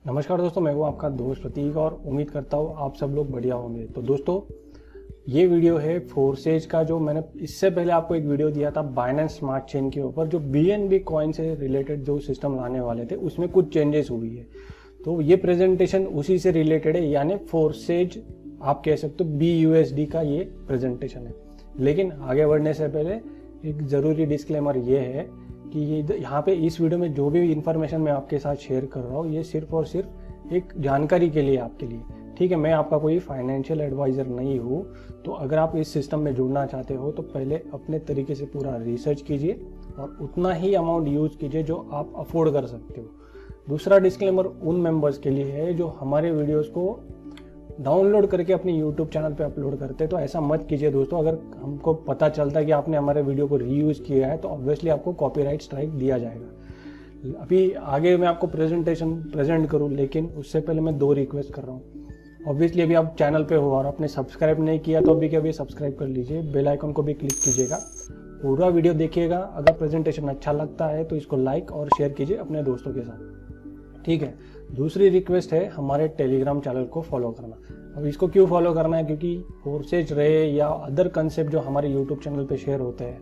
नमस्कार दोस्तों, मैं हूँ आपका दोस्त प्रतीक और उम्मीद करता हूँ आप सब लोग बढ़िया होंगे। तो दोस्तों, ये वीडियो है फोर्सेज का। जो मैंने इससे पहले आपको एक वीडियो दिया था बाइनेंस स्मार्ट चेन के ऊपर, जो BNB कॉइन से रिलेटेड जो सिस्टम लाने वाले थे, उसमें कुछ चेंजेस हुई है। तो ये प्रेजेंटेशन उसी से रिलेटेड है, यानी फोर्सेज आप कह सकते हो BUSD का ये प्रेजेंटेशन है। लेकिन आगे बढ़ने से पहले एक ज़रूरी डिस्क्लेमर ये है कि ये यहाँ पे इस वीडियो में जो भी इन्फॉर्मेशन मैं आपके साथ शेयर कर रहा हूँ, ये सिर्फ और सिर्फ एक जानकारी के लिए आपके लिए, ठीक है। मैं आपका कोई फाइनेंशियल एडवाइज़र नहीं हूँ। तो अगर आप इस सिस्टम में जुड़ना चाहते हो तो पहले अपने तरीके से पूरा रिसर्च कीजिए और उतना ही अमाउंट यूज़ कीजिए जो आप अफोर्ड कर सकते हो। दूसरा डिस्क्लेमर उन मेंबर्स के लिए है जो हमारे वीडियोस को डाउनलोड करके अपने यूट्यूब चैनल पे अपलोड करते हैं। तो ऐसा मत कीजिए दोस्तों। अगर हमको पता चलता है कि आपने हमारे वीडियो को रीयूज़ किया है तो ऑब्वियसली आपको कॉपीराइट स्ट्राइक दिया जाएगा। अभी आगे मैं आपको प्रेजेंटेशन प्रेजेंट करूं, लेकिन उससे पहले मैं दो रिक्वेस्ट कर रहा हूं। ऑब्वियसली अभी आप चैनल पे हो और आपने सब्सक्राइब नहीं किया तो अभी के अभी सब्सक्राइब कर लीजिए, बेल आइकन को भी क्लिक कीजिएगा, पूरा वीडियो देखिएगा। अगर प्रेजेंटेशन अच्छा लगता है तो इसको लाइक और शेयर कीजिए अपने दोस्तों के साथ, ठीक है। दूसरी रिक्वेस्ट है हमारे टेलीग्राम चैनल को फॉलो करना। अब इसको क्यों फॉलो करना है? क्योंकि फोर्सेज रहे या अदर कंसेप्ट जो हमारे यूट्यूब चैनल पे शेयर होते हैं,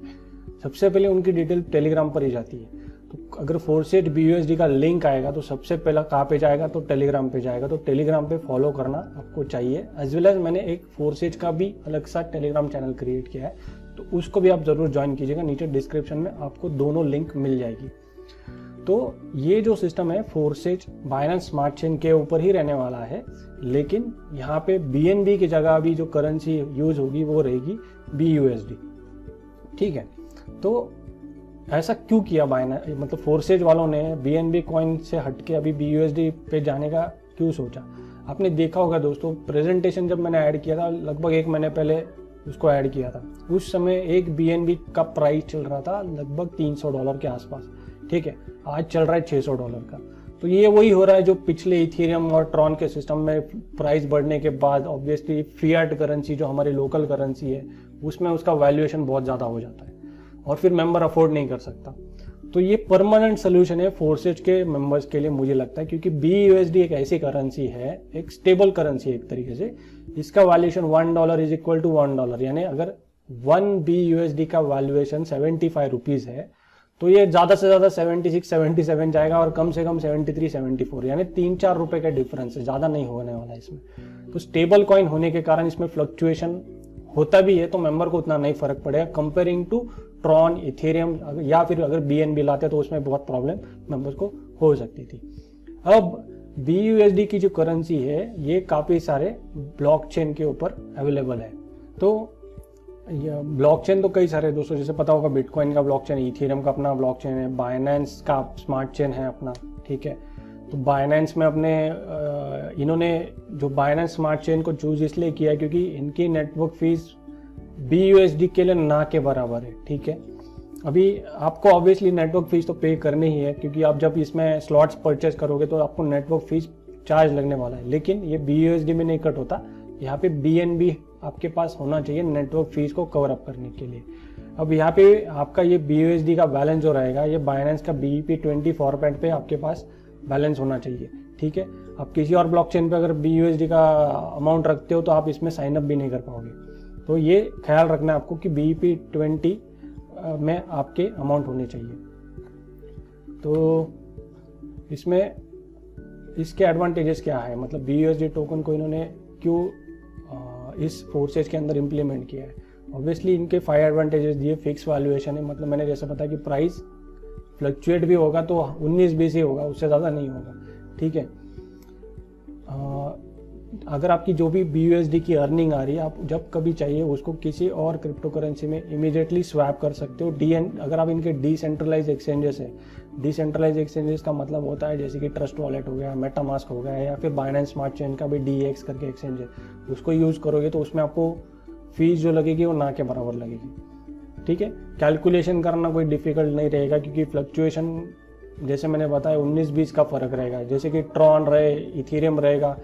सबसे पहले उनकी डिटेल टेलीग्राम पर ही जाती है। तो अगर फोर्सेज BUSD का लिंक आएगा तो सबसे पहला कहाँ पे जाएगा? तो टेलीग्राम पे जाएगा। तो टेलीग्राम पे फॉलो करना आपको चाहिए। एज वेल एज मैंने एक फोर्सेज का भी अलग सा टेलीग्राम चैनल क्रिएट किया है, तो उसको भी आप ज़रूर ज्वाइन कीजिएगा। नीचे डिस्क्रिप्शन में आपको दोनों लिंक मिल जाएगी। तो ये जो सिस्टम है फोर्सेज बाइनेंस स्मार्ट चेन के ऊपर ही रहने वाला है, लेकिन यहाँ पे BNB की जगह अभी जो करेंसी यूज होगी वो रहेगी BUSD, ठीक है। तो ऐसा क्यों किया मतलब फोर्सेज वालों ने BNB कॉइन से हटके अभी BUSD पे जाने का क्यों सोचा? आपने देखा होगा दोस्तों, प्रेजेंटेशन जब मैंने ऐड किया था लगभग 1 महीने पहले उसको ऐड किया था, उस समय एक BNB का प्राइस चल रहा था लगभग $300 के आसपास, ठीक है। आज चल रहा है $600 का। तो ये वही हो रहा है जो पिछले इथेरियम और ट्रॉन के सिस्टम में प्राइस बढ़ने के बाद ऑब्वियसली फिएट करेंसी जो हमारी लोकल करेंसी है उसमें उसका वैल्यूएशन बहुत ज़्यादा हो जाता है और फिर मेंबर अफोर्ड नहीं कर सकता। तो ये परमानेंट सोल्यूशन है फोर्सेज के मेंबर्स के लिए, मुझे लगता है, क्योंकि BUSD एक ऐसी करेंसी है, एक स्टेबल करेंसी है एक तरीके से। इसका वैल्यूएशन $1 इज इक्वल टू $1, यानी अगर 1 BUSD का वैल्यूएशन 75 रुपीज़ है तो ये ज़्यादा से ज़्यादा 76 77 जाएगा और कम से कम 73 74, यानी 3-4 रुपए का डिफरेंस है, ज़्यादा नहीं होने वाला इसमें। तो स्टेबल कॉइन होने के कारण इसमें फ्लक्चुएशन होता भी है तो मेंबर को उतना नहीं फर्क पड़ेगा कंपेयरिंग टू ट्रॉन, इथेरियम, या फिर अगर BNB लाते तो उसमें बहुत प्रॉब्लम मेंबर्स को हो सकती थी। अब BUSD की जो करेंसी है ये काफ़ी सारे ब्लॉकचेन के ऊपर अवेलेबल है। तो ब्लॉकचेन तो कई सारे दोस्तों, जैसे पता होगा बिटकॉइन का ब्लॉकचेन, इथेरियम का अपना ब्लॉकचेन है, बाइनेंस का स्मार्ट चेन है अपना, ठीक है। तो बाइनेंस में अपने इन्होंने जो बाइनेंस स्मार्ट चेन को चूज इसलिए किया है क्योंकि इनकी नेटवर्क फीस BUSD के लिए ना के बराबर है, ठीक है। अभी आपको ऑब्वियसली नेटवर्क फीस तो पे करनी ही है, क्योंकि आप जब इसमें स्लॉट्स परचेज करोगे तो आपको नेटवर्क फीस चार्ज लगने वाला है, लेकिन ये BUSD में नहीं कट होता। यहाँ पे BNB आपके पास होना चाहिए नेटवर्क फीस को कवर अप करने के लिए। अब यहाँ पे आपका ये BUSD का बैलेंस जो रहेगा, ये बाइनेंस का BEP20 फॉर्मेट पे आपके पास बैलेंस होना चाहिए, ठीक है। आप किसी और ब्लॉकचेन पे अगर BUSD का अमाउंट रखते हो तो आप इसमें साइनअप भी नहीं कर पाओगे। तो ये ख्याल रखना है आपको कि BEP20 में आपके अमाउंट होने चाहिए। तो इसमें इसके एडवांटेजेस क्या है, मतलब BUSD टोकन को इन्होंने क्यों इस फोर्सेज के अंदर इम्प्लीमेंट किया है? ऑब्वियसली इनके 5 एडवांटेजेस दिए। फिक्स वैल्यूएशन है, मतलब मैंने जैसे बताया कि प्राइस फ्लक्चुएट भी होगा तो 19-20 ही होगा, उससे ज़्यादा नहीं होगा, ठीक है। अगर आपकी जो भी BUSD की अर्निंग आ रही है, आप जब कभी चाहिए उसको किसी और क्रिप्टो करेंसी में इमीडिएटली स्वैप कर सकते हो। अगर आप इनके डिसेंट्रलाइज एक्सचेंजेस है, डिसेंट्रलाइज एक्सचेंजेस का मतलब होता है जैसे कि ट्रस्ट वॉलेट हो गया, मेटामास्क हो गया, या फिर बाइनेंस स्मार्ट चेन का भी DEX करके एक्सचेंज है, उसको यूज़ करोगे तो उसमें आपको फीस जो लगेगी वो ना के बराबर लगेगी, ठीक है। कैलकुलेशन करना कोई डिफिकल्ट नहीं रहेगा, क्योंकि फ्लक्चुएशन जैसे मैंने बताया 19-20 का फ़र्क रहेगा। जैसे कि ट्रॉन रहे, इथेरियम रहेगा,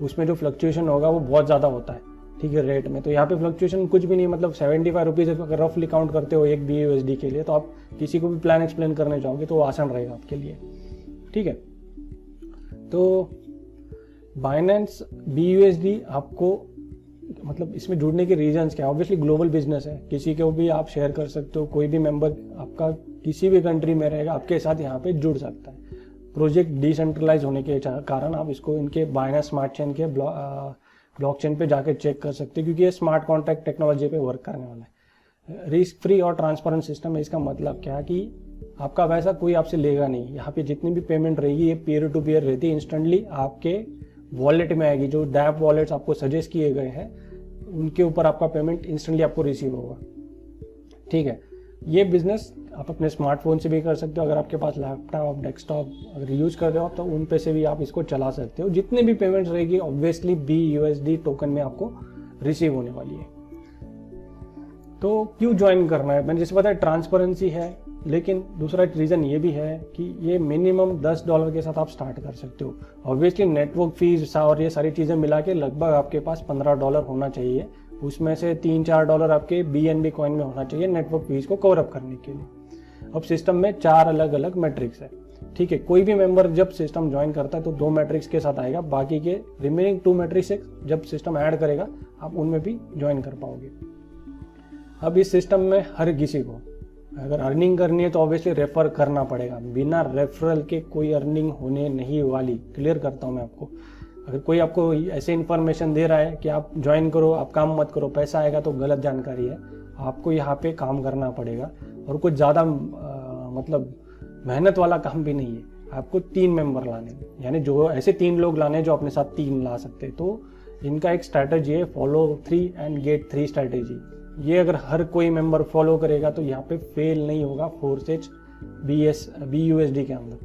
उसमें जो फ्लक्चुएशन होगा वो बहुत ज़्यादा होता है, ठीक है, रेट में। तो यहाँ पे फ्लक्चुएशन कुछ भी नहीं, मतलब 75 रुपीज़ अगर रफली काउंट करते हो एक BUSD के लिए, तो आप किसी को भी प्लान एक्सप्लेन करने जाओगे तो वो आसान रहेगा आपके लिए, ठीक है। तो बाइनेंस BUSD आपको मतलब इसमें जुड़ने के रीजंस क्या है? ऑब्वियसली ग्लोबल बिजनेस है, किसी को भी आप शेयर कर सकते हो, कोई भी मेंबर आपका किसी भी कंट्री में रहेगा आपके साथ यहाँ पे जुड़ सकता है। प्रोजेक्ट डिसेंट्रलाइज होने के कारण आप इसको इनके बाइनेंस स्मार्ट चेन के ब्लॉकचेन पे जाके चेक कर सकते हो, क्योंकि ये स्मार्ट कॉन्ट्रैक्ट टेक्नोलॉजी पे वर्क करने वाला है। रिस्क फ्री और ट्रांसपेरेंट सिस्टम है। इसका मतलब क्या है कि आपका पैसा कोई आपसे लेगा नहीं। यहाँ पे जितनी भी पेमेंट रहेगी ये पीयर टू पीयर रहती है, इंस्टेंटली आपके वॉलेट में आएगी। जो डैप वॉलेट्स आपको सजेस्ट किए गए हैं उनके ऊपर आपका पेमेंट इंस्टेंटली आपको रिसीव होगा। ठीक है, ये बिजनेस आप अपने स्मार्टफोन से भी कर सकते हो। अगर आपके पास लैपटॉप डेस्कटॉप अगर यूज कर रहे हो तो उन पे से भी आप इसको चला सकते हो। जितने भी पेमेंट्स रहेगी ऑब्वियसली BUSD टोकन में आपको रिसीव होने वाली है। तो क्यों ज्वाइन करना है? मैंने जैसे बताया ट्रांसपेरेंसी है, लेकिन दूसरा रीज़न ये भी है कि ये मिनिमम $10 के साथ आप स्टार्ट कर सकते हो। ऑब्वियसली नेटवर्क फीस और ये सारी चीज़ें मिला के लगभग आपके पास $15 होना चाहिए। उसमें से $3-4 आपके BNB कॉइन में होना चाहिए नेटवर्क फीस को कवर अप करने के लिए। अब सिस्टम में 4 अलग अलग मैट्रिक्स है। ठीक है, कोई भी मेंबर जब सिस्टम ज्वाइन करता है तो 2 मैट्रिक्स के साथ आएगा, बाकी के रिमेनिंग 2 मैट्रिक्स जब सिस्टम ऐड करेगा आप उनमें भी ज्वाइन कर पाओगे। अब इस सिस्टम में हर किसी को अगर अर्निंग करनी है तो ऑब्वियसली रेफर करना पड़ेगा। बिना रेफरल के कोई अर्निंग होने नहीं वाली। क्लियर करता हूँ मैं आपको। अगर कोई आपको ऐसे इन्फॉर्मेशन दे रहा है कि आप ज्वाइन करो, आप काम मत करो, पैसा आएगा, तो गलत जानकारी है। आपको यहाँ पे काम करना पड़ेगा और कुछ ज़्यादा मतलब मेहनत वाला काम भी नहीं है। आपको 3 मेंबर लाने, यानी जो ऐसे 3 लोग लाने जो अपने साथ 3 ला सकते। तो इनका एक स्ट्रैटेजी है, फॉलो 3 एंड गेट 3 स्ट्रैटेजी। ये अगर हर कोई मेंबर फॉलो करेगा तो यहाँ पे फेल नहीं होगा फोर्सेज BUSD के अंदर।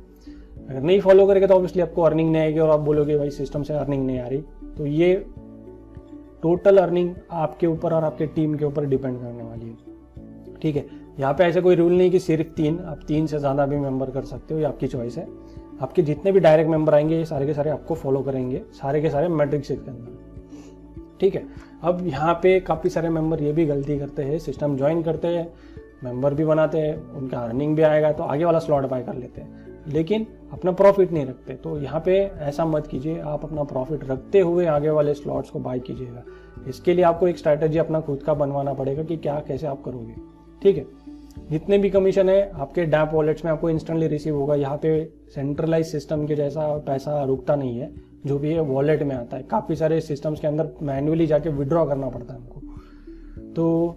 अगर नहीं फॉलो करेगा तो ऑब्वियसली आपको अर्निंग नहीं आएगी और आप बोलोगे भाई सिस्टम से अर्निंग नहीं आ रही। तो ये टोटल अर्निंग आपके ऊपर और आपके टीम के ऊपर डिपेंड करने वाली है। ठीक है, यहाँ पे ऐसा कोई रूल नहीं कि सिर्फ 3, आप 3 से ज़्यादा भी मेंबर कर सकते हो, ये आपकी चॉइस है। आपके जितने भी डायरेक्ट मेंबर आएंगे ये सारे के सारे आपको फॉलो करेंगे, सारे के सारे मैट्रिक्स के अंदर। ठीक है, अब यहाँ पे काफ़ी सारे मेंबर ये भी गलती करते हैं, सिस्टम ज्वाइन करते हैं, मेंबर भी बनाते हैं, उनका अर्निंग भी आएगा तो आगे वाला स्लॉट बाय कर लेते हैं, लेकिन अपना प्रॉफिट नहीं रखते। तो यहाँ पे ऐसा मत कीजिए, आप अपना प्रॉफिट रखते हुए आगे वाले स्लॉट्स को बाय कीजिएगा। इसके लिए आपको एक स्ट्रैटेजी अपना खुद का बनवाना पड़ेगा कि क्या कैसे आप करोगे। ठीक है, जितने भी कमीशन है आपके डैप वॉलेट्स में आपको इंस्टेंटली रिसीव होगा। यहाँ पे सेंट्रलाइज सिस्टम के जैसा पैसा रुकता नहीं है, जो भी है वॉलेट में आता है। काफ़ी सारे सिस्टम्स के अंदर मैन्युअली जाके विड्रॉ करना पड़ता है हमको। तो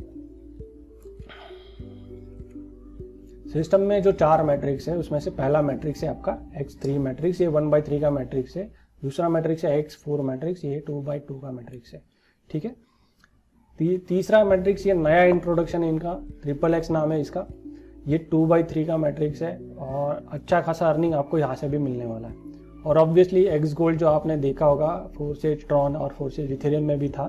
सिस्टम में जो 4 मैट्रिक्स है उसमें से पहला मैट्रिक्स है आपका X3 मैट्रिक्स, ये 1/3 का मैट्रिक्स है। दूसरा मैट्रिक्स है X4 मैट्रिक्स, ये 2/2 का मैट्रिक्स है। ठीक है, तीसरा मैट्रिक्स ये नया इंट्रोडक्शन है इनका, XXX नाम है इसका। ये 2/3 का मैट्रिक्स है और अच्छा खासा अर्निंग आपको यहाँ से भी मिलने वाला है। और ऑब्वियसली एक्स गोल्ड जो आपने देखा होगा फोर्सेज ट्रॉन और फोर्सेज इथेरियम में भी था,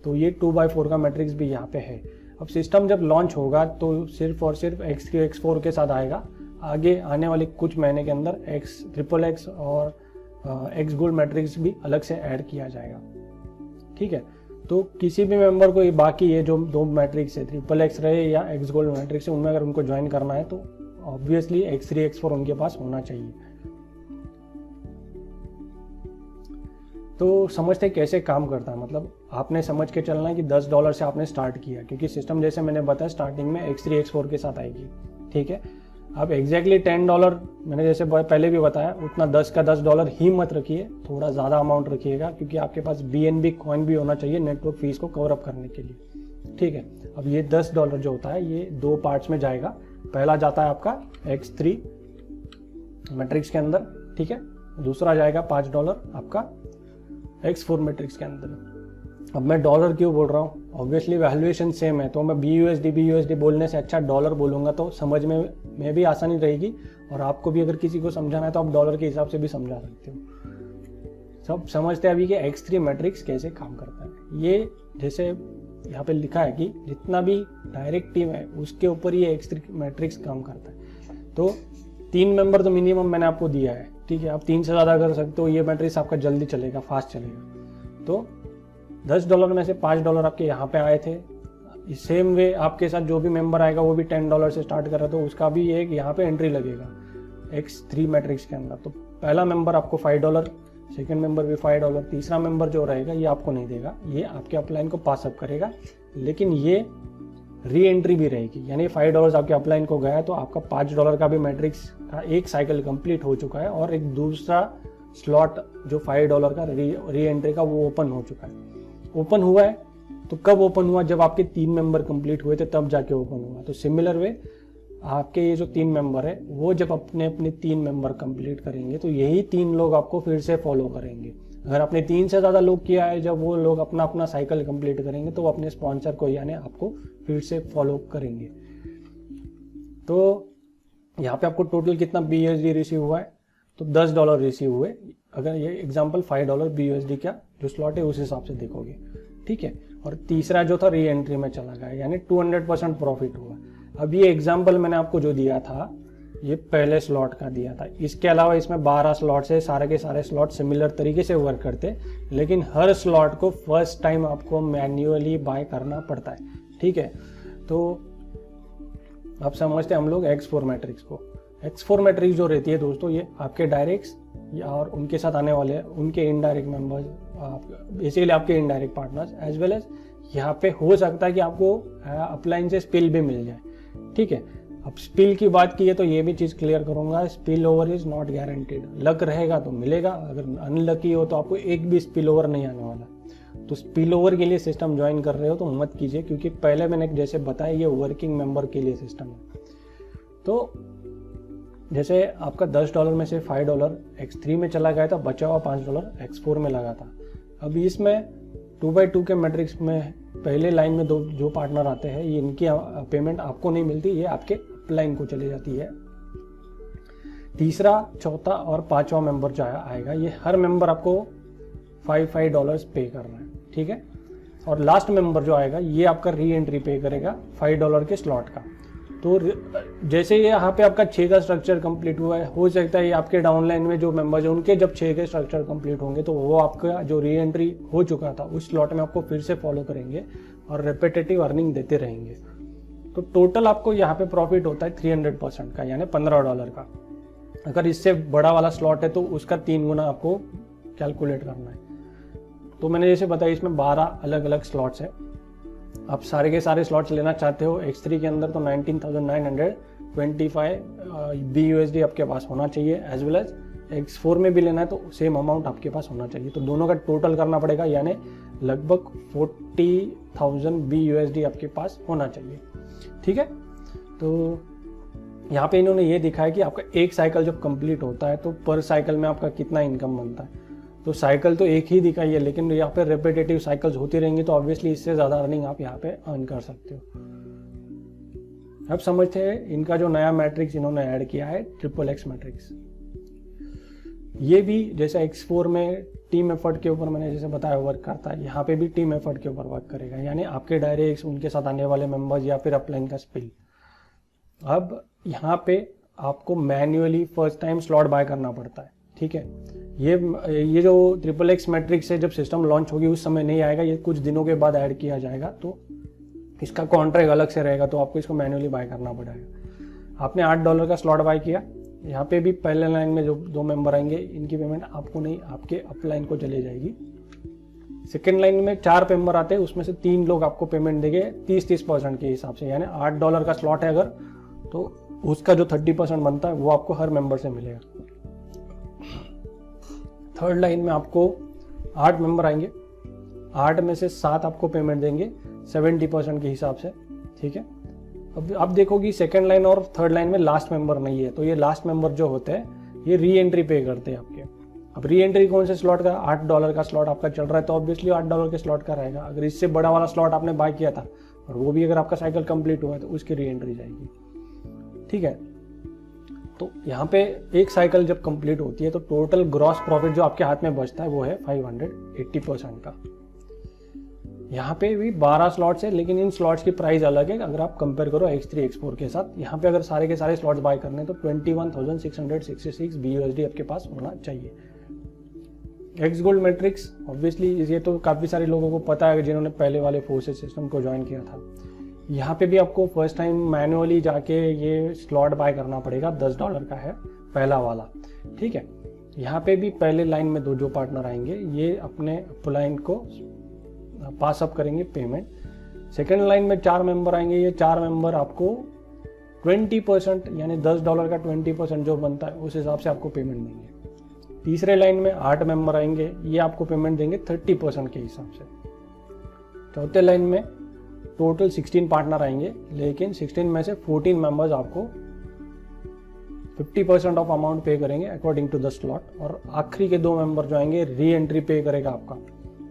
तो ये 2/4 का मैट्रिक्स भी यहाँ पे है। अब सिस्टम जब लॉन्च होगा तो सिर्फ और सिर्फ X3 X4 के साथ आएगा। आगे आने वाले कुछ महीने के अंदर XXX और एक्स गोल्ड मैट्रिक्स भी अलग से ऐड किया जाएगा। ठीक है, तो किसी भी मेंबर को ये बाकी ये जो 2 मैट्रिक्स है XXX रहे या एक्स गोल्ड मैट्रिक्स है, उनमें अगर उनको ज्वाइन करना है तो ऑब्वियसली X3 X4 उनके पास होना चाहिए। तो समझते कैसे काम करता है, मतलब आपने समझ के चलना है कि $10 से आपने स्टार्ट किया, क्योंकि सिस्टम जैसे मैंने बताया स्टार्टिंग में X3 X4 के साथ आएगी। ठीक है, अब एग्जैक्टली $10 मैंने जैसे पहले भी बताया उतना 10 का $10 ही मत रखिए, थोड़ा ज़्यादा अमाउंट रखिएगा, क्योंकि आपके पास BNB कॉइन भी होना चाहिए नेटवर्क फीस को कवर अप करने के लिए। ठीक है, अब ये $10 जो होता है ये 2 पार्ट्स में जाएगा। पहला जाता है आपका X3 मैट्रिक्स के अंदर, ठीक है, दूसरा जाएगा $5 आपका X4 मैट्रिक्स के अंदर। अब मैं डॉलर क्यों बोल रहा हूँ, ऑब्वियसली वैल्यूएशन सेम है, तो मैं BUSD बोलने से अच्छा डॉलर बोलूँगा तो समझ में भी आसानी रहेगी, और आपको भी अगर किसी को समझाना है तो आप डॉलर के हिसाब से भी समझा सकते हो। सब समझते हैं अभी कि X3 मैट्रिक्स कैसे काम करता है। ये जैसे यहाँ पे लिखा है कि जितना भी डायरेक्ट टीम है उसके ऊपर ये X3 मैट्रिक्स काम करता है। तो 3 मेंबर तो मिनिमम मैंने आपको दिया है, ठीक है, आप 3 से ज़्यादा कर सकते हो, ये मैट्रिक्स आपका जल्दी चलेगा, फास्ट चलेगा। तो $10 में से $5 आपके यहाँ पे आए थे। सेम वे आपके साथ जो भी मेंबर आएगा वो भी $10 से स्टार्ट कर रहा, तो उसका भी एक यहाँ पे एंट्री लगेगा X3 मैट्रिक्स के अंदर। तो पहला मेंबर आपको $5 सेकंड मेंबर भी $5, तीसरा मेंबर जो रहेगा ये आपको नहीं देगा, ये आपके अपलाइन को पास अप करेगा, लेकिन ये री एंट्री भी रहेगी। यानी $5 आपके अपलाइन को गया तो आपका $5 का भी मैट्रिक्स का एक साइकिल कंप्लीट हो चुका है और एक दूसरा स्लॉट जो $5 का री एंट्री का वो ओपन हो चुका है। ओपन हुआ है तो कब ओपन हुआ? जब आपके 3 मेंबर कंप्लीट हुए थे तब जाके ओपन हुआ। तो सिमिलर वे आपके ये जो 3 मेंबर है वो जब अपने अपने 3 मेंबर कंप्लीट करेंगे तो यही 3 लोग आपको फिर से फॉलो करेंगे। अगर आपने 3 से ज़्यादा लोग किया है, जब वो लोग अपना अपना साइकिल कंप्लीट करेंगे तो वो अपने स्पॉन्सर को यानी आपको फिर से फॉलो करेंगे। तो यहाँ पे आपको टोटल कितना BUSD रिसीव हुआ है? तो $10 रिसीव हुए। अगर ये एग्जाम्पल $5 BUSD का जो स्लॉट है उस हिसाब से देखोगे, ठीक है। और तीसरा जो था री एंट्री में चला गया, यानी 200% प्रॉफिट हुआ। अब ये एग्जाम्पल मैंने आपको जो दिया था ये पहले स्लॉट का दिया था। इसके अलावा इसमें 12 स्लॉट्स है, सारे के सारे स्लॉट सिमिलर तरीके से वर्क करते, लेकिन हर स्लॉट को फर्स्ट टाइम आपको मैन्युअली बाय करना पड़ता है, ठीक है। तो अब समझते हैं हम लोग X4 मैट्रिक्स को। X4 मैट्रिक्स जो रहती है दोस्तों, ये आपके डायरेक्ट्स और उनके साथ आने वाले उनके इनडायरेक्ट मेंबर्स, बेसिकली आपके indirect partners, as well as यहाँ पे हो सकता है कि आपको अपलाइन से स्पिल भी मिल जाए, ठीक है। अब स्पिल की बात की है तो ये भी चीज़ क्लियर करूंगा, spill over is not guaranteed. Luck रहेगा तो मिलेगा, अगर अनलकी हो तो आपको एक भी स्पिल ओवर नहीं आने वाला। तो स्पिल ओवर के लिए सिस्टम ज्वाइन कर रहे हो तो मत कीजिए, क्योंकि पहले मैंने जैसे बताया ये वर्किंग मेंबर के लिए सिस्टम है। तो जैसे आपका $10 में से $5 X3 में चला गया था, बचा हुआ $5 X4 में लगा था। अभी इसमें 2x2 के मैट्रिक्स में पहले लाइन में जो पार्टनर आते हैं ये इनकी पेमेंट आपको नहीं मिलती, ये आपके अपलाइन को चली जाती है। तीसरा, चौथा और पांचवा मेंबर जो आएगा ये हर मेंबर आपको $5 पे करना है, ठीक है। और लास्ट मेंबर जो आएगा ये आपका री एंट्री पे करेगा $5 के स्लॉट का। तो जैसे ये यहाँ पे आपका 6 का स्ट्रक्चर कंप्लीट हुआ है, हो सकता है ये आपके डाउनलाइन में जो मेंबर्स हैं उनके जब 6 के स्ट्रक्चर कंप्लीट होंगे तो वो आपका जो री एंट्री हो चुका था उस स्लॉट में आपको फिर से फॉलो करेंगे और रेपिटेटिव अर्निंग देते रहेंगे। तो टोटल आपको यहाँ पे प्रॉफिट होता है 300% का, यानी $15 का। अगर इससे बड़ा वाला स्लॉट है तो उसका 3 गुना आपको कैलकुलेट करना है। तो मैंने जैसे बताया इसमें 12 अलग अलग स्लॉट्स है। आप सारे के सारे स्लॉट्स लेना चाहते हो X3 के अंदर तो 19,925 BUSD आपके पास होना चाहिए, एज वेल एज X4 में भी लेना है तो सेम अमाउंट आपके पास होना चाहिए। तो दोनों का टोटल करना पड़ेगा, यानी लगभग 40,000 BUSD आपके पास होना चाहिए, ठीक है। तो यहाँ पे इन्होंने ये दिखाया कि आपका एक साइकिल जब कंप्लीट होता है तो पर साइकिल में आपका कितना इनकम बनता है। तो साइकिल तो एक ही दिखाई है, लेकिन यहाँ पे रेपिटेटिव साइकिल्स होती रहेंगी तो ऑब्वियसली इससे ज़्यादा अर्निंग आप यहाँ पे अर्न कर सकते हो। अब समझते हैं इनका जो नया मैट्रिक्स इन्होंने ऐड किया है XXX मैट्रिक्स। ये भी जैसे X4 में टीम एफर्ट के ऊपर मैंने जैसे बताया वर्क करता है, यहाँ पे भी टीम एफर्ट के ऊपर वर्क करेगा, यानी आपके डायरेक्ट्स, उनके साथ आने वाले मेंबर्स या फिर अपलाइन का स्पिल। अब यहाँ पे आपको manually first time slot buy करना पड़ता है, ठीक है। ये जो XXX मैट्रिक्स है जब सिस्टम लॉन्च होगी उस समय नहीं आएगा, ये कुछ दिनों के बाद ऐड किया जाएगा, तो इसका कॉन्ट्रैक्ट अलग से रहेगा, तो आपको इसको मैन्युअली बाय करना पड़ेगा। आपने $8 का स्लॉट बाय किया, यहाँ पे भी पहले लाइन में जो 2 मेंबर आएंगे इनकी पेमेंट आपको नहीं, आपके अपलाइन को चली जाएगी। सेकेंड लाइन में 4 मेंबर आते हैं, उसमें से 3 लोग आपको पेमेंट देंगे 30% के हिसाब से, यानी $8 का स्लॉट है अगर तो उसका जो 30% बनता है वो आपको हर मेंबर से मिलेगा। थर्ड लाइन में आपको 8 मेंबर आएंगे, 8 में से 7 आपको पेमेंट देंगे 70% के हिसाब से, ठीक है। अब देखो कि सेकेंड लाइन और थर्ड लाइन में लास्ट मेंबर नहीं है, तो ये लास्ट मेंबर जो होते हैं ये री एंट्री पे करते हैं आपके। अब री एंट्री कौन से स्लॉट का? $8 का स्लॉट आपका चल रहा है तो ऑब्वियसली $8 के स्लॉट का रहेगा। अगर इससे बड़ा वाला स्लॉट आपने बाय किया था और वो भी अगर आपका साइकिल कंप्लीट हुआ है तो उसकी री एंट्री जाएगी, ठीक है। तो यहाँ पे एक साइकिल जब कंप्लीट होती है तो टोटल ग्रॉस प्रॉफिट जो आपके हाथ में बचता है वो है 580% का। यहाँ पे भी 12 स्लॉट्स है, लेकिन इन स्लॉट्स की प्राइस अलग है अगर आप कंपेयर करो X3 X4 के साथ। यहाँ पे अगर सारे के सारे स्लॉट्स बाय करने तो 21,666 BUSD आपके पास होना चाहिए। एक्स गोल्ड मैट्रिक्स ऑब्वियसली ये तो काफ़ी सारे लोगों को पता है जिन्होंने पहले वाले फोर्सेस सिस्टम को ज्वाइन किया था। यहाँ पे भी आपको फर्स्ट टाइम मैनुअली जाके ये स्लॉट बाय करना पड़ेगा, $10 का है पहला वाला, ठीक है। यहाँ पे भी पहले लाइन में दो जो पार्टनर आएंगे ये अपने अपलाइन को पास अप करेंगे पेमेंट। सेकेंड लाइन में 4 मेंबर आएंगे, ये 4 मेंबर आपको 20% यानी $10 का 20% जो बनता है उस हिसाब से आपको पेमेंट देंगे। तीसरे लाइन में 8 मेंबर आएंगे, ये आपको पेमेंट देंगे 30% के हिसाब से। चौथे लाइन में टोटल 16 पार्टनर आएंगे, लेकिन 16 में से 14 मेंबर्स आपको 50% ऑफ अमाउंट पे करेंगे अकॉर्डिंग टू द स्लॉट। और आखिरी के 2 मेंबर जो आएंगे री एंट्री पे करेगा आपका।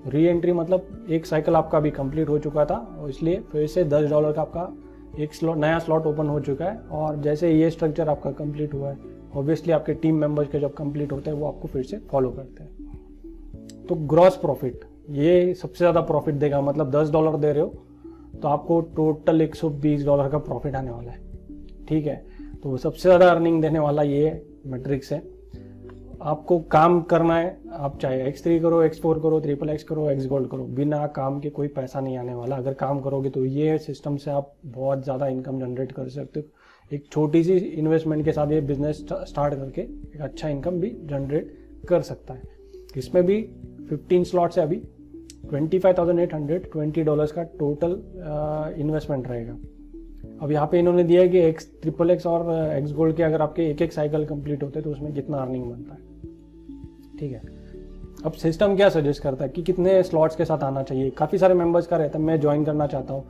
री एंट्री मतलब एक साइकिल आपका भी कंप्लीट हो चुका था और इसलिए फिर से $10 का आपका एक स्लॉट नया स्लॉट ओपन हो चुका है। और जैसे ये स्ट्रक्चर आपका कंप्लीट हुआ है, ऑब्वियसली आपके टीम मेंबर्स के जब कंप्लीट होते हैं वो आपको फिर से फॉलो करते हैं। तो ग्रॉस प्रॉफिट ये सबसे ज़्यादा प्रॉफिट देगा, मतलब $10 दे रहे हो तो आपको टोटल $120 का प्रॉफिट आने वाला है। ठीक है, तो सबसे ज़्यादा अर्निंग देने वाला ये मैट्रिक्स है। आपको काम करना है, आप चाहे X3 करो, X4 करो, XXX करो, X गोल्ड करो, बिना काम के कोई पैसा नहीं आने वाला। अगर काम करोगे तो ये सिस्टम से आप बहुत ज़्यादा इनकम जनरेट कर सकते हो। एक छोटी सी इन्वेस्टमेंट के साथ ये बिजनेस स्टार्ट करके एक अच्छा इनकम भी जनरेट कर सकता है। इसमें भी 15 स्लॉट्स है, अभी $25,820 का टोटल इन्वेस्टमेंट रहेगा। अब यहाँ पे इन्होंने दिया है कि XXX और X गोल्ड के अगर आपके एक साइकिल कंप्लीट होते हैं तो उसमें कितना अर्निंग बनता है। ठीक है, अब सिस्टम क्या सजेस्ट करता है कि कितने स्लॉट्स के साथ आना चाहिए। काफ़ी सारे मेंबर्स का रहता है, मैं ज्वाइन करना चाहता हूँ,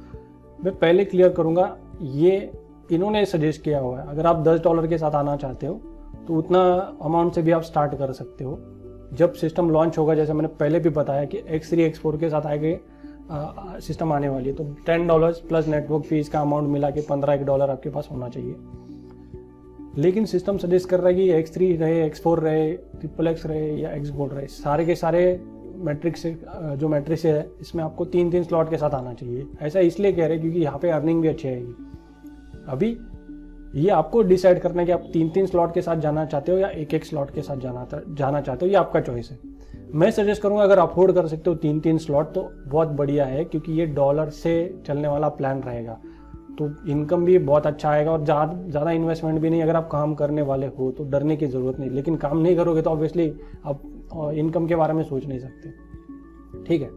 मैं पहले क्लियर करूँगा ये इन्होंने सजेस्ट किया हुआ है। अगर आप $10 के साथ आना चाहते हो तो उतना अमाउंट से भी आप स्टार्ट कर सकते हो। जब सिस्टम लॉन्च होगा, जैसे मैंने पहले भी बताया कि X3 X4 के साथ आगे सिस्टम आने वाली है, तो $10 प्लस नेटवर्क फीस का अमाउंट मिला के $15 आपके पास होना चाहिए। लेकिन सिस्टम सजेस्ट कर रहा है कि X3 रहे, X4 रहे, XXX रहे या X गोल्ड रहे, सारे के सारे मैट्रिक्स जो मैट्रिक्स है इसमें आपको 3-3 स्लॉट के साथ आना चाहिए। ऐसा इसलिए कह रहे हैं क्योंकि यहाँ पे अर्निंग भी अच्छी आएगी। अभी ये आपको डिसाइड करना है कि आप 3-3 स्लॉट के साथ जाना चाहते हो या एक स्लॉट के साथ जाना चाहते हो, ये आपका चॉइस है। मैं सजेस्ट करूंगा अगर अफोर्ड कर सकते हो 3-3 स्लॉट तो बहुत बढ़िया है, क्योंकि ये डॉलर से चलने वाला प्लान रहेगा तो इनकम भी बहुत अच्छा आएगा और ज़्यादा इन्वेस्टमेंट भी नहीं। अगर आप काम करने वाले हो तो डरने की ज़रूरत नहीं, लेकिन काम नहीं करोगे तो ऑब्वियसली आप इनकम के बारे में सोच नहीं सकते। ठीक है,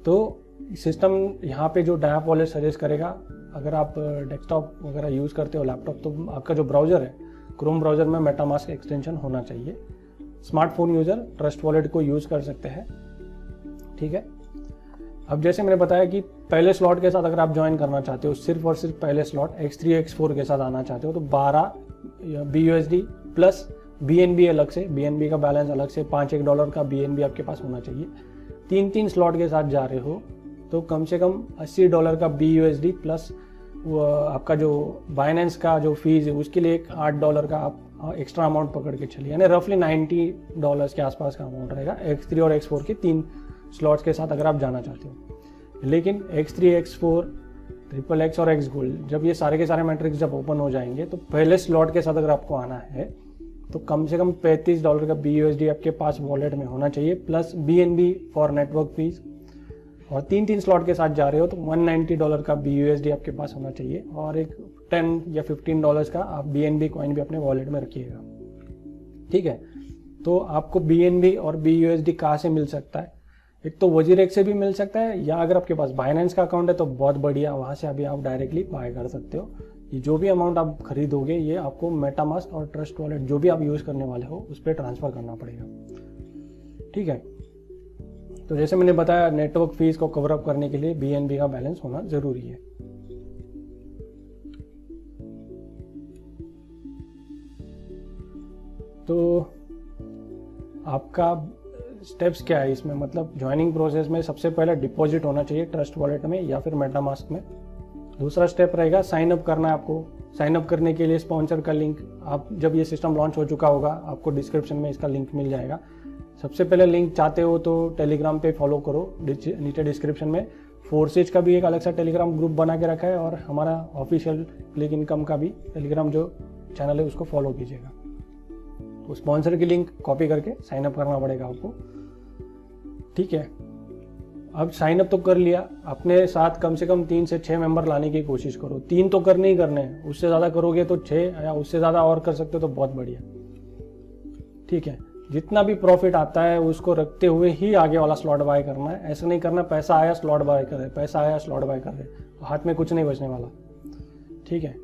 तो सिस्टम यहाँ पे जो डायप वॉलेट सजेस्ट करेगा, अगर आप डेस्कटॉप वगैरह यूज़ करते हो, लैपटॉप, तो आपका जो ब्राउज़र है क्रोम ब्राउज़र में मेटामास्क एक्सटेंशन होना चाहिए। स्मार्टफोन यूज़र ट्रस्ट वॉलेट को यूज़ कर सकते हैं। ठीक है, अब जैसे मैंने बताया कि पहले स्लॉट के साथ अगर आप ज्वाइन करना चाहते हो, सिर्फ और सिर्फ पहले स्लॉट X3 X4 के साथ आना चाहते हो तो 12 BUSD प्लस BNB अलग से, BNB का बैलेंस अलग से, $5 का BNB आपके पास होना चाहिए। 3-3 स्लॉट के साथ जा रहे हो तो कम से कम $80 का BUSD प्लस आपका जो बाइनेंस का जो फीस है उसके लिए एक $8 का आप एक्स्ट्रा अमाउंट पकड़ के चलिए, यानी रफली $90 के आसपास का अमाउंट रहेगा X3 और X4 के 3 स्लॉट्स के साथ अगर आप जाना चाहते हो। लेकिन X3 X4 XXX और X गोल्ड जब ये सारे के सारे मैट्रिक्स जब ओपन हो जाएंगे तो पहले स्लॉट के साथ अगर आपको आना है तो कम से कम $35 का BUSD आपके पास वॉलेट में होना चाहिए plus BNB for network fees. और 3-3 स्लॉट के साथ जा रहे हो तो $190 का BUSD आपके पास होना चाहिए और एक $10 या $15 का आप BNB कॉइन भी अपने वॉलेट में रखिएगा। ठीक है, तो आपको BNB और BUSD कहाँ से मिल सकता है? एक तो वजीरेक्स से भी मिल सकता है, या अगर आपके पास बाइनेंस का अकाउंट है तो बहुत बढ़िया, वहाँ से अभी आप डायरेक्टली बाय कर सकते हो। ये जो भी अमाउंट आप खरीदोगे ये आपको मेटामास्क और ट्रस्ट वॉलेट जो भी आप यूज़ करने वाले हो उस पर ट्रांसफ़र करना पड़ेगा। ठीक है, तो जैसे मैंने बताया नेटवर्क फीस को कवर अप करने के लिए BNB का बैलेंस होना ज़रूरी है। तो आपका स्टेप्स क्या है इसमें, मतलब ज्वाइनिंग प्रोसेस में सबसे पहले डिपॉजिट होना चाहिए ट्रस्ट वॉलेट में या फिर मेटामास्क में। दूसरा स्टेप रहेगा साइन अप करना है आपको। साइन अप करने के लिए स्पॉन्सर का लिंक आप जब ये सिस्टम लॉन्च हो चुका होगा आपको डिस्क्रिप्शन में इसका लिंक मिल जाएगा। सबसे पहले लिंक चाहते हो तो टेलीग्राम पे फॉलो करो, नीचे डिस्क्रिप्शन में फोर्सेज का भी एक अलग सा टेलीग्राम ग्रुप बना के रखा है और हमारा ऑफिशियल क्लिक इनकम का भी टेलीग्राम जो चैनल है उसको फॉलो कीजिएगा। तो स्पॉन्सर की लिंक कॉपी करके साइन अप करना पड़ेगा आपको। ठीक है, अब साइन अप तो कर लिया, अपने साथ कम से कम 3 से 6 मेंबर लाने की कोशिश करो। 3 तो करने ही करने हैं, उससे ज़्यादा करोगे तो 6 या उससे ज़्यादा और कर सकते हो तो बहुत बढ़िया। ठीक है, जितना भी प्रॉफिट आता है उसको रखते हुए ही आगे वाला स्लॉट बाय करना है। ऐसा नहीं करना पैसा आया स्लॉट बाय कर रहे, पैसा आया स्लॉट बाय कर रहे, हाथ में कुछ नहीं बचने वाला। ठीक है,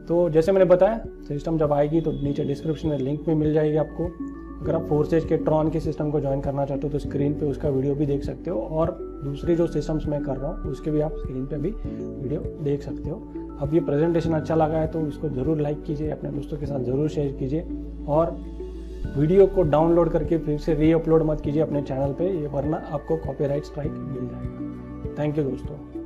तो जैसे मैंने बताया सिस्टम जब आएगी तो नीचे डिस्क्रिप्शन में लिंक भी मिल जाएगी आपको। अगर आप फोर्सेज के ट्रॉन के सिस्टम को ज्वाइन करना चाहते हो तो स्क्रीन पे उसका वीडियो भी देख सकते हो, और दूसरी जो सिस्टम्स मैं कर रहा हूँ उसके भी आप स्क्रीन पे भी वीडियो देख सकते हो। अब ये प्रेजेंटेशन अच्छा लगा है तो इसको ज़रूर लाइक कीजिए, अपने दोस्तों के साथ ज़रूर शेयर कीजिए, और वीडियो को डाउनलोड करके फिर से री अपलोड मत कीजिए अपने चैनल पे, ये वरना आपको कॉपीराइट स्ट्राइक मिल जाएगा। थैंक यू दोस्तों।